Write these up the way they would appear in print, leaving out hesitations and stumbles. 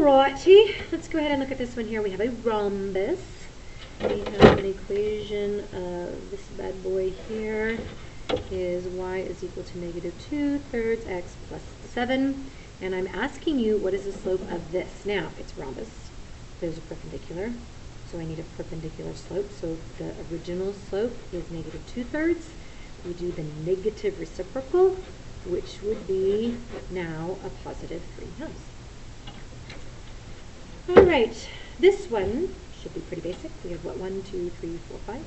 Alrighty, let's go ahead and look at this one here. We have a rhombus. We have an equation of this bad boy here is y is equal to negative 2/3 x plus 7. And I'm asking you, what is the slope of this? Now, it's rhombus. There's a perpendicular, so I need a perpendicular slope. So the original slope is negative 2/3. We do the negative reciprocal, which would be now a positive 3/2. All right, this one should be pretty basic. We have what, 1, 2, 3, 4, 5.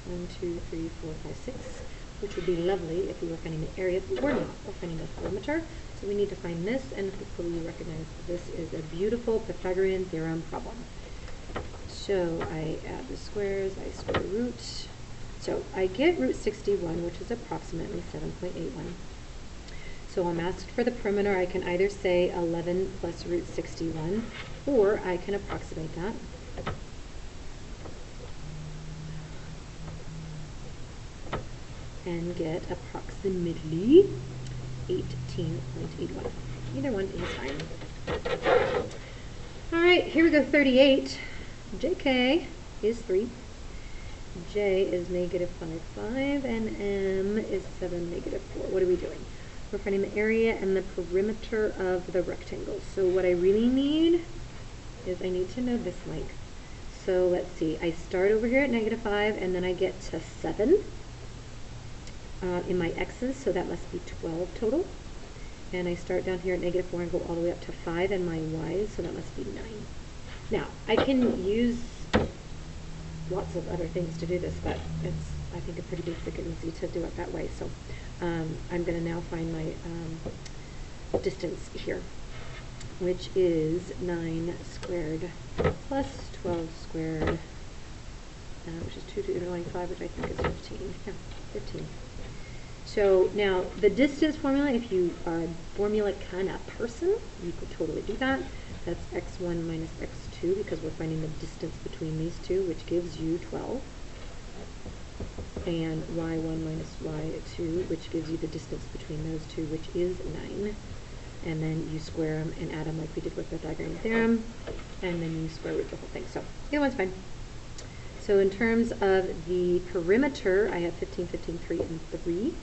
1, 2, 3, 4, 5, 6, which would be lovely if we were finding the area, but we're not. We're finding the perimeter. So we need to find this, and hopefully you recognize that this is a beautiful Pythagorean theorem problem. So I add the squares, I square root. So I get root 61, which is approximately 7.81. So I'm asked for the perimeter. I can either say 11 plus root 61, or I can approximate that. And get approximately 18.81. Either one is fine. All right, here we go, 38. JK is 3. J is negative 5, 5, and M is 7, negative 4. What are we doing? We're finding the area and the perimeter of the rectangle. So what I really need is I need to know this length. So let's see, I start over here at negative 5, and then I get to 7 in my x's, so that must be 12 total. And I start down here at negative 4 and go all the way up to 5 in my y's, so that must be 9. Now, I can use lots of other things to do this, but it's, I think, a pretty basic and easy to do it that way. So I'm going to now find my distance here, which is 9 squared plus 12 squared, which is 225, which I think is 15. Yeah, 15. So now the distance formula, if you are a formula kind of person, you could totally do that. That's x1 minus x2, because we're finding the distance between these two, which gives you 12. And y1 minus y2, which gives you the distance between those two, which is 9. And then you square them and add them like we did with the Pythagorean theorem, and then you square root the whole thing. So either one's fine. So in terms of the perimeter, I have 15, 15, 3, and 3,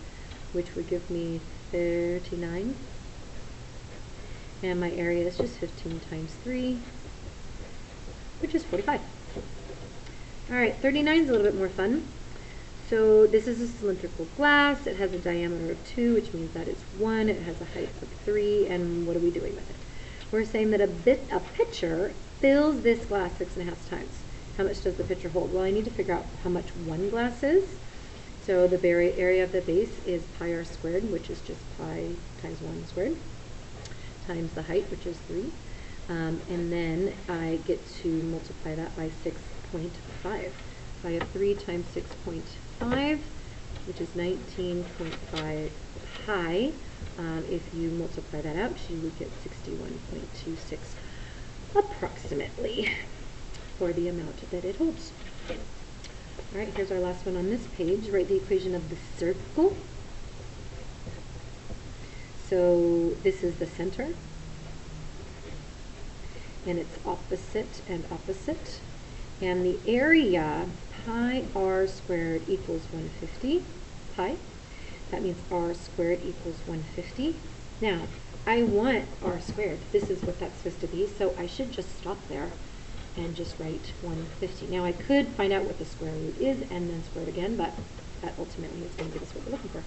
which would give me 39. And my area is just 15 times 3, which is 45. All right, 39 is a little bit more fun. So this is a cylindrical glass. It has a diameter of 2, which means that it's 1. It has a height of 3. And what are we doing with it? We're saying that a pitcher fills this glass 6.5 times. How much does the pitcher hold? Well, I need to figure out how much one glass is. So the area of the base is pi r squared, which is just pi times 1 squared, times the height, which is 3. And then I get to multiply that by 6.5. So I have 3 times 6.5, which is 19.5 pi. If you multiply that out, you would get 61.26 approximately for the amount that it holds. All right, here's our last one on this page. Write the equation of the circle. So this is the center, and it's opposite and opposite. And the area, pi r squared equals 150 pi. That means r squared equals 150. Now, I want r squared. This is what that's supposed to be, so I should just stop there and just write 150. Now, I could find out what the square root is and then square it again, but that ultimately is going to give us what we're looking for.